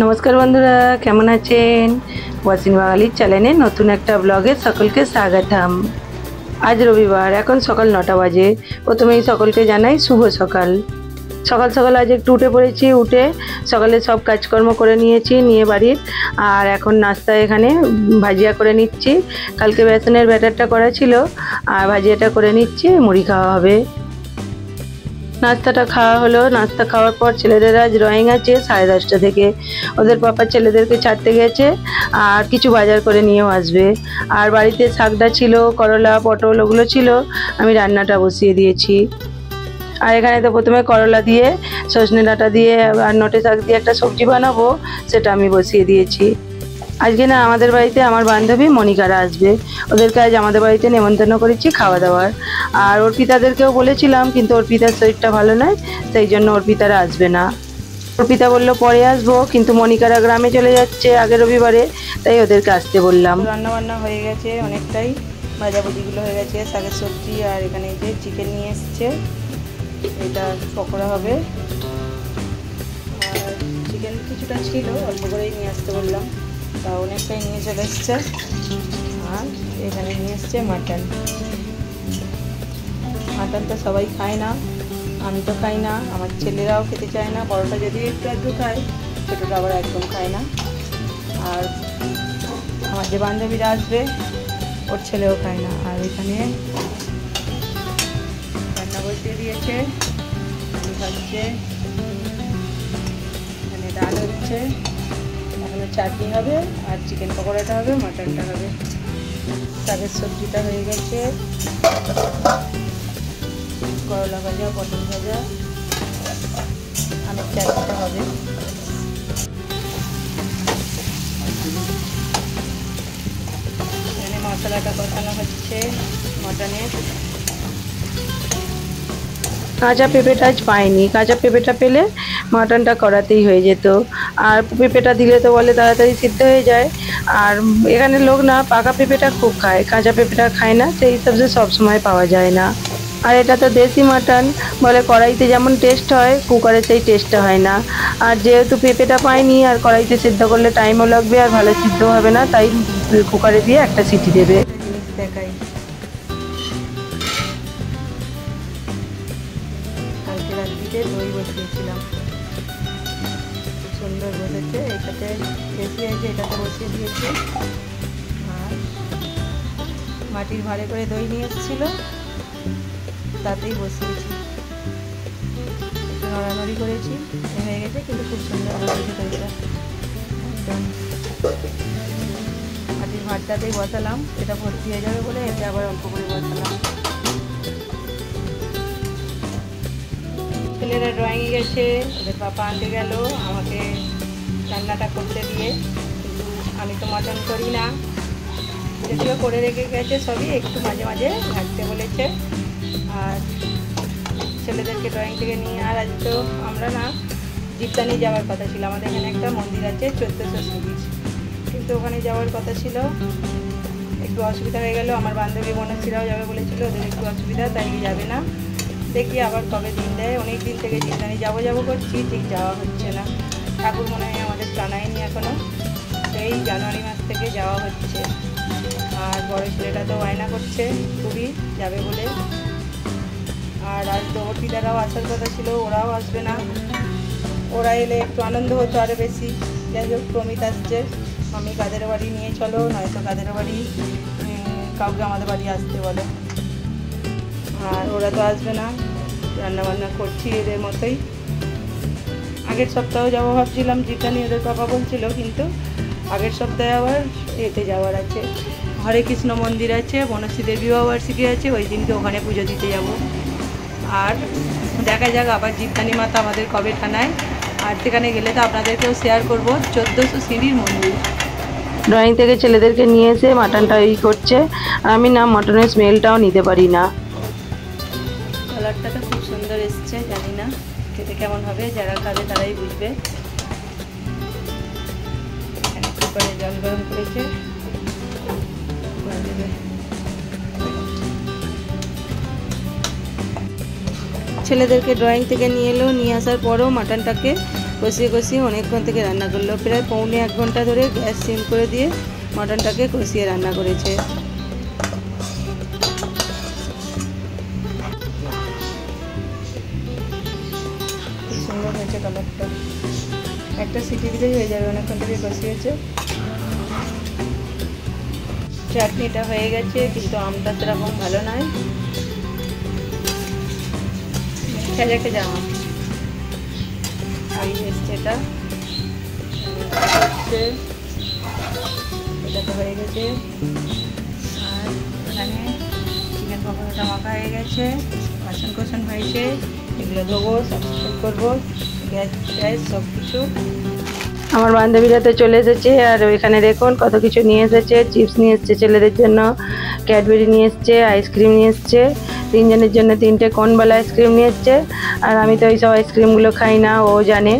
নমস্কার বন্ধুরা, কেমন আছেন? ওয়াসিন বাঙালির চ্যানেলে নতুন একটা ব্লগে সকলকে স্বাগতম। আজ রবিবার, এখন সকাল 9টা বাজে। প্রথমেই সকলকে জানাই শুভ সকাল। সকাল সকাল আজ একটু উঠে পড়েছি, উঠে সকালে সব কাজকর্ম করে নিয়ে বাড়ির। আর এখন নাস্তা এখানে ভাজিয়া করে নিচ্ছি। কালকে বেসনের ব্যাটারটা করা ছিল, আর ভাজিয়াটা করে নিচ্ছি, মুড়ি খাওয়া হবে। নাস্তাটা খাওয়া হলো। নাস্তা খাওয়ার পর ছেলেদের আজ ড্রয়িং আছে 10:30 থেকে। ওদের পাপা ছেলেদেরকে ছাড়তে গেছে, আর কিছু বাজার করে নিয়েও আসবে। আর বাড়িতে শাকটা ছিল, করলা পটল ওগুলো ছিল, আমি রান্নাটা বসিয়ে দিয়েছি। আর এখানে তো প্রথমে করলা দিয়ে সজনে ডাঁটা দিয়ে আর নটে শাক দিয়ে একটা সবজি বানাবো, সেটা আমি বসিয়ে দিয়েছি। আজকে না আমাদের বাড়িতে আমার বান্ধবী মনিকারা আসবে, ওদেরকে আজ আমাদের বাড়িতে নেমন্তন্ন করেছি খাওয়া দাওয়ার। আর অর্পিতাদেরকেও বলেছিলাম, কিন্তু অর্পিতার শরীরটা ভালো নয়, সেই জন্য অর্পিতারা আসবে না। অর্পিতা বললো পরে আসবো, কিন্তু মনিকারা গ্রামে চলে যাচ্ছে আগের রবিবারে, তাই ওদেরকে আসতে বললাম। রান্না বান্না হয়ে গেছে অনেকটাই, ভাজাভুজিগুলো হয়ে গেছে, শাকের সবজি, আর এখানে যে চিকেন নিয়ে এসছে, এটা পকোড়া হবে। আর চিকেন কিছুটা ছিল, অল্প করেই নিয়ে আসতে বললাম, তা অনেকটাই নিয়ে চলে এসছে। আর এখানে নিয়ে এসছে মাটন। মাটন তো সবাই খায় না, আমি তো খাই না, আমার ছেলেরাও খেতে চায় না। বড়টা যদি একটু একটু খায়, ছোটোটা আবার একদম খায় না। আর আমার যে বান্ধবীরা আসবে, ওর ছেলেও খায় না। আর এখানে রান্না বসিয়ে দিয়েছে, ভাজছে, এখানে ডাল হচ্ছে, এখানে চাটনি হবে, আর চিকেন পকোড়াটা হবে, মাটনটা হবে। শাকের সবজিটা হয়ে গেছে, করলা ভাজা, পটল ভাজা, আমের চাটনিটা হবে। এখানে মশলাটা কষানো হচ্ছে মাটনের। কাঁচা পেঁপেটা আজ পাইনি, কাঁচা পেঁপেটা পেলে মাটনটা করাতেই হয়ে যেত। আর পেঁপেটা দিলে তো বলে তাড়াতাড়ি সিদ্ধ হয়ে যায়। আর এখানে লোক না পাকা পেঁপেটা খুব খায়, কাঁচা পেঁপেটা খায় না, সেই সবজি সব সময় পাওয়া যায় না। আর এটা তো দেশি মাটন, বলে কড়াইতে যেমন টেস্ট হয়, কুকারে সেই টেস্টটা হয় না। আর যেহেতু পেঁপেটা পাইনি, আর কড়াইতে সিদ্ধ করলে টাইমও লাগবে আর ভালো সিদ্ধ হবে না, তাই কুকারে দিয়ে একটা সিটি দেবে। দেখাই, কালকে রাত্রিতে দই বসিয়েছিলাম, সুন্দর বসেছে। এটাতে বেশি হয়েছে, এটাতে বসিয়ে দিয়েছি। আর মাটির ভাঁড়ে করে দই নিয়ে এসেছিলো, তাতেই বসিয়েছি, একটু নড়ানড়ি করেছি, হয়ে গেছে, কিন্তু খুব সুন্দর বসেছে দইটা একদম। মাটির ভাঁড়টাতেই বসালাম, এটা ভর্তি হয়ে যাবে বলে এতে আবার অল্প করে বসালাম। ছেলেরা ড্রয়িংয়ে গেছে, ওদের পাপা আনতে গেল আমাকে রান্নাটা করতে দিয়ে, কিন্তু আমি তো মাটন করি না, যদিও করে রেখে গেছে সবই, একটু মাঝে মাঝে ঘাটতে বলেছে। আর ছেলেদেরকে ড্রয়িং থেকে নিয়ে, আর আজ তো আমরা না জীবদানি যাওয়ার কথা ছিল, আমাদের এখানে একটা মন্দির আছে 1400 সিঁড়ি, কিন্তু ওখানে যাওয়ার কথা ছিল, একটু অসুবিধা হয়ে গেল। আমার বান্ধবী বোনেরাও যাবে বলেছিল, ওদের একটু অসুবিধা, তাই যাবে না। দেখি আবার কবে দিন দেয়, অনেক দিন থেকে জীবদানি যাবো করছি, ঠিক যাওয়া হচ্ছে না। ঠাকুর মনে হয় আমাদের জানায়নি এখনও, সেই জানুয়ারি মাস থেকে যাওয়া হচ্ছে। আর বড় ছেলেটা তো বায়না করছে খুবই, যাবে বলে। আর আজ তো অর্পিতারাও আসার কথা ছিল, ওরাও আসবে না। ওরা এলে একটু আনন্দ হতো আরও বেশি। যাই হোক, প্রমিত আসছে, আমি কাদের বাড়ি নিয়ে চলো, নয়তো কাদের বাড়ি কাউকে আমাদের বাড়ি আসতে বলো। আর ওরা তো আসবে না, রান্নাবান্না করছি এদের মতোই। আগের সপ্তাহে যাবো ভাবছিলাম, জীবদানি ওদের পাপা বলছিল, কিন্তু আগের সপ্তাহে আবার এতে যাওয়ার আছে, হরে কৃষ্ণ মন্দির আছে, বনশ্রী দেবী বার্ষিকী আছে, ওই দিনকে ওখানে পুজো দিতে যাব। আর দেখা যাক আবার জীবদানি মাতা আমাদের কবে টানায়। আর সেখানে গেলে তো আপনাদেরকেও শেয়ার করব 1400 সিঁড়ির মন্দির। ড্রয়িং থেকে ছেলেদেরকে নিয়ে এসে মাটনটা করছে, আমি না মাটনের স্মেলটাও নিতে পারি না। কালারটা তো খুব সুন্দর এসছে, জানি না খেতে কেমন হবে, যারা খাবে তারাই বুঝবে। এখানে কুকারে জল গরম করেছে, ছেলেদেরকে ড্রয়িং থেকে নিয়ে এলো, নিয়ে আসার পরও মাটনটাকে কষিয়ে কষিয়ে অনেকক্ষণ থেকে রান্না করলো, প্রায় পৌনে 1 ঘন্টা ধরে গ্যাস সিম করে দিয়ে মটনটাকে কষিয়ে রান্না করেছে। সুন্দর হয়েছে কালারটা, একটা সিটি দিলেই হয়ে যাবে, অনেকক্ষণ থেকে কষিয়েছে। চাটনিটা হয়ে গেছে, কিন্তু আমটা সেরকম ভালো নয়। রেখে যাওয়া আগে এসছে এটা তো হয়ে গেছে। আর এখানে চিকেন পকোড়াটা মাখা হয়ে গেছে, বাসন কোসন হয়েছে, এগুলো ধোবো, সাবস্ক্রাইব করবো, গ্যাস ট্যাস সব কিছু। আমার বান্ধবীরা তো চলে এসেছে, আর ওইখানে দেখুন কত কিছু নিয়ে এসেছে। চিপস নিয়ে এসছে ছেলেদের জন্য, ক্যাডবেরি নিয়ে এসছে, আইসক্রিম নিয়ে এসছে, 3 জনের জন্য 3টে কোনওয়ালা আইসক্রিম নিয়ে এসছে। আর আমি তো এইসব আইসক্রিমগুলো খাই না, ও জানে।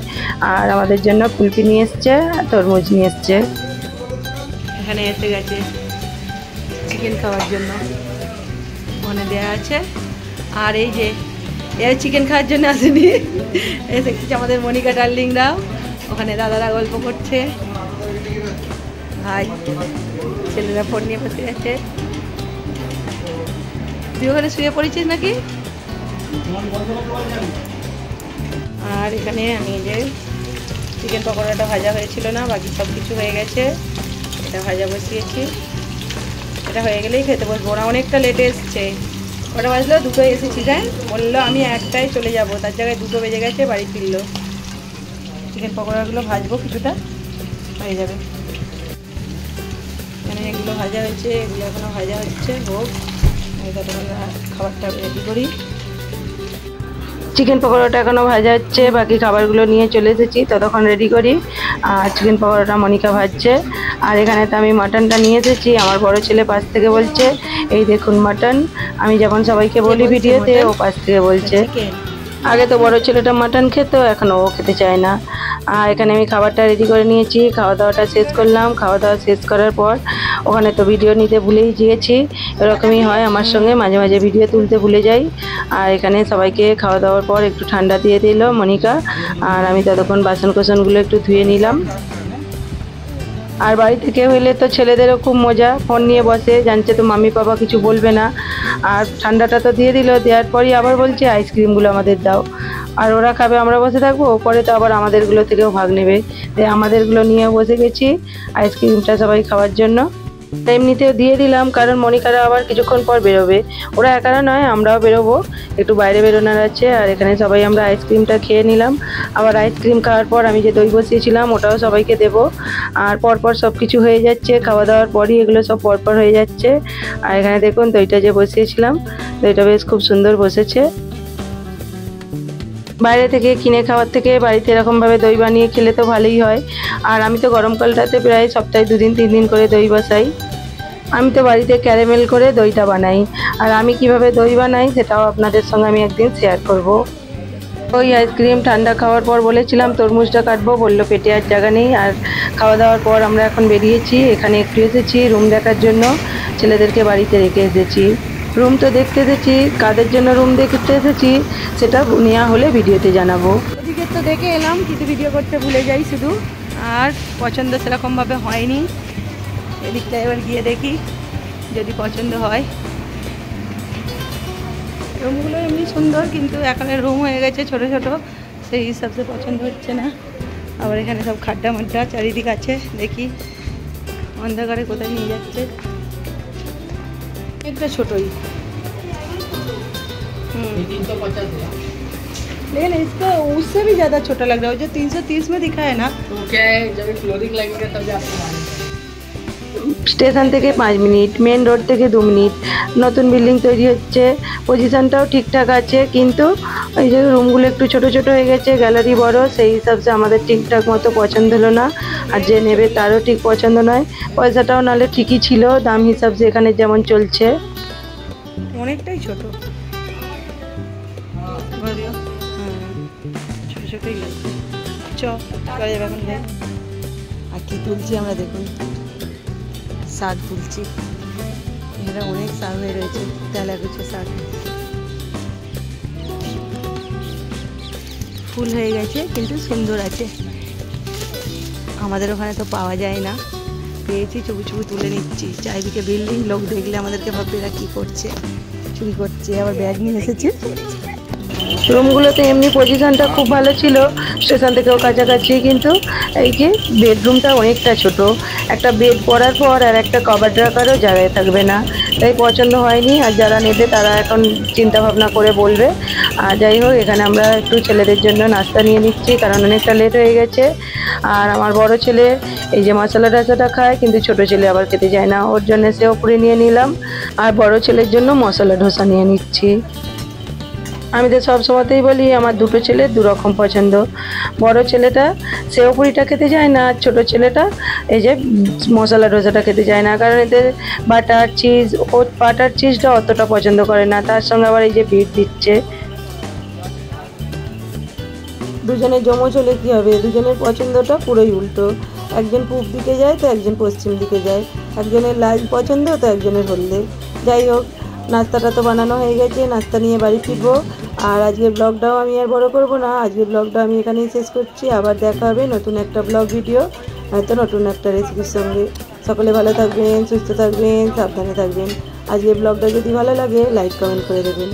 আর আমাদের জন্য কুলফি নিয়ে এসছে, তরমুজ নিয়ে এসছে। এখানে এসে গেছে চিকেন খাওয়ার জন্য, ওখানে দেওয়া আছে। আর এই যে এর চিকেন খাওয়ার জন্য আসেনি, এসে গেছে আমাদের মনিকা ডার্লিংরাও। ওখানে দাদারা গল্প করছে, ভাই ছেলেরা ফোন নিয়ে বসে গেছে। তুই ওখানে শুয়ে পড়েছিস নাকি? আর এখানে আমি যে চিকেন পকোড়াটা ভাজা হয়েছিল না, বাকি সব কিছু হয়ে গেছে, এটা ভাজা বসিয়েছি। এটা হয়ে গেলেই খেতে বসবো। ওরা অনেকটা লেটে এসছে, কটা বাজলো? 2টোয় এসেছি। যাই বললো আমি 1টায় চলে যাব, তার জায়গায় 2টো বেজে গেছে, বাড়ি ফিরলো। চিকেন পকোড়াগুলো ভাজবো, কিছুটা হয়ে যাবে। এখানে এগুলো ভাজা হয়েছে, এগুলো এখনও ভাজা হচ্ছে, হোক। আমি ততক্ষণ খাবারটা রেডি করি। চিকেন পকোড়াটা এখনও ভাজা হচ্ছে, বাকি খাবারগুলো নিয়ে চলে এসেছি, ততক্ষণ রেডি করি। আর চিকেন পকোড়াটা মনিকা ভাজছে। আর এখানে তো আমি মাটনটা নিয়ে এসেছি। আমার বড় ছেলে পাশ থেকে বলছে, এই দেখুন মাটন। আমি যেমন সবাইকে বলি ভিডিওতে, ও পাশ থেকে বলছে। আগে তো বড় ছেলেটা মাটন খেত, এখন ও খেতে চায় না। আর এখানে আমি খাবারটা রেডি করে নিয়েছি, খাওয়া দাওয়াটা শেষ করলাম। খাওয়া দাওয়া শেষ করার পর ওখানে তো ভিডিও নিতে ভুলেই গিয়েছি। এরকমই হয় আমার সঙ্গে, মাঝে মাঝে ভিডিও তুলতে ভুলে যাই। আর এখানে সবাইকে খাওয়া দাওয়ার পর একটু ঠান্ডা দিয়ে দিল মনিকা, আর আমি ততক্ষণ বাসন কোসনগুলো একটু ধুয়ে নিলাম। আর বাড়ি থেকে হইলে তো ছেলেদেরও খুব মজা, ফোন নিয়ে বসে, জানছে তো মাম্মি পাপা কিছু বলবে না। আর ঠান্ডাটা তো দিয়ে দিল, দেওয়ার পরই আবার বলছে আইসক্রিমগুলো আমাদের দাও। আর ওরা খাবে, আমরা বসে থাকবো, পরে তো আবার আমাদেরগুলো থেকেও ভাগ নেবে। তাই আমাদেরগুলো নিয়ে বসে গেছি আইসক্রিমটা সবাই খাওয়ার জন্য। এমনিতেও দিয়ে দিলাম, কারণ মনিকারা আবার কিছুক্ষণ পর বেরোবে। ওরা একারা নয়, আমরাও বেরোবো, একটু বাইরে বেরোনোর আছে। আর এখানে সবাই আমরা আইসক্রিমটা খেয়ে নিলাম। আবার আইসক্রিম খাওয়ার পর আমি যে দই বসিয়েছিলাম ওটাও সবাইকে দেবো। আর পরপর সব কিছু হয়ে যাচ্ছে, খাওয়া দাওয়ার পরই এগুলো সব পরপর হয়ে যাচ্ছে। আর এখানে দেখুন দইটা যে বসিয়েছিলাম, দইটা বেশ খুব সুন্দর বসেছে। বাইরে থেকে কিনে খাওয়ার থেকে বাড়িতে এরকমভাবে দই বানিয়ে খেলে তো ভালোই হয়। আর আমি তো গরমকালটাতে প্রায় সপ্তাহে 2 দিন 3 দিন করে দই বসাই। আমি তো বাড়িতে ক্যারামেল করে দইটা বানাই। আর আমি কিভাবে দই বানাই সেটাও আপনাদের সঙ্গে আমি একদিন শেয়ার করব। ওই আইসক্রিম ঠান্ডা খাওয়ার পর বলেছিলাম তরমুজটা কাটবো, বললো পেটে আর জায়গা নেই। আর খাওয়া দাওয়ার পর আমরা এখন বেরিয়েছি, এখানে একটু এসেছি রুম দেখার জন্য, ছেলেদেরকে বাড়িতে রেখে এসেছি। রুম তো দেখতে এসেছি, কাদের জন্য রুম দেখতে এসেছি সেটা নেওয়া হলে ভিডিওতে জানাবো। ওদিকে তো দেখে এলাম, কিন্তু ভিডিও করতে ভুলে যাই শুধু। আর পছন্দ সেরকমভাবে হয়নি, এদিকটা এবার গিয়ে দেখি যদি পছন্দ হয়। রুমগুলো এমনি সুন্দর, কিন্তু এখানে রুম হয়ে গেছে ছোট ছোট, সেই হিসাবে পছন্দ হচ্ছে না। আবার এখানে সব খাড্ডা মাড্ডা চারিদিক আছে, দেখি অন্ধকারে কোথায় নিয়ে যাচ্ছে। একটা ছোটই लेकिन इसका उससे भी ज़्यादा छोटा लग रहा है, जो 330 में दिखा है ना, तो क्या है जब फ्लोरिंग लगेगा तब आपको मालूम। স্টেশন থেকে 5 মিনিট, মেন রোড থেকে 2 মিনিট। নতুন বিল্ডিং তৈরি হচ্ছে, পজিশনটাও ঠিকঠাক আছে, কিন্তু এই যে রুমগুলো একটু ছোট ছোট হয়ে গেছে, গ্যালারি বড়, সেই হিসাবে আমাদের ঠিকঠাক মতো পছন্দ হলো না। আর যে নেবে তারও ঠিক পছন্দ নয়। পয়সাটাও নাহলে ঠিকই ছিল, দাম হিসাবে এখানে যেমন চলছে। অনেকটাই ছোট, ছোট ছোটই লাগছে। চলে যাবে এখন যাই। আর কি তুলছি আমরা দেখুন, শাক তুলছি। এখানে অনেক শাক হয়ে রয়েছে, তেলা গুছে শাক। ফুল হয়ে গেছে, কিন্তু সুন্দর আছে। আমাদের ওখানে তো পাওয়া যায় না, পেয়েছি, চুপি চুপি তুলে নিচ্ছি। চারিদিকে বিল্ডিং, লোক দেখলে আমাদেরকে ভাববে এরা কী করছে, চুরি করছে। আবার ব্যাগ নিয়ে এসেছে। রুমগুলোতে এমনি পজিশনটা খুব ভালো ছিল, স্টেশন থেকেও কাছাকাছি, কিন্তু এই যে বেডরুমটা অনেকটা ছোট, একটা বেড পড়ার পর আর একটা কভার রাখারও জায়গায় থাকবে না, তাই পছন্দ হয়নি। আর যারা নেবে তারা এখন চিন্তা ভাবনা করে বলবে। আর যাই হোক, এখানে আমরা একটু ছেলেদের জন্য নাস্তা নিয়ে নিচ্ছি, কারণ অনেকটা লেট হয়ে গেছে। আর আমার বড় ছেলে এই যে মশলা টশলাটা খায়, কিন্তু ছোট ছেলে আবার খেতে চায় না, ওর জন্য সেও পুরি নিয়ে নিলাম। আর বড় ছেলের জন্য মশলা ডোসা নিয়ে নিচ্ছি। আমি তো সব সময়তেই বলি আমার দুটো ছেলে দুরকম পছন্দ। বড় ছেলেটা সেও পুরিটা খেতে চায় না, আর ছোটো ছেলেটা এই যে মশলা ডোসাটা খেতে চায় না, কারণ এতে বাটার চিজ, ও বাটার চিজটা অতটা পছন্দ করে না, তার সঙ্গে আবার এই যে বিট দিচ্ছে। দুজনের জমজ হলে কী হবে, দুজনের পছন্দটা পুরোই উল্টো। একজন পূব দিকে যায় তো একজন পশ্চিম দিকে যায়, একজনের লাল পছন্দ তো একজনের হলদে। যাই হোক, নাস্তাটা তো বানানো হয়ে গেছে, নাস্তা নিয়ে বাড়ি ফিরবো। আর আজকের ব্লগটাও আমি আর বড় করব না, আজকের ব্লগটা আমি এখানেই শেষ করছি। আবার দেখা হবে নতুন একটা ব্লগ ভিডিও, হয়তো নতুন একটা রেসিপির সঙ্গে। সকলে ভালো থাকবেন, সুস্থ থাকবেন, সাবধানে থাকবেন। আজকের ব্লগটা যদি ভালো লাগে লাইক কমেন্ট করে দেবেন।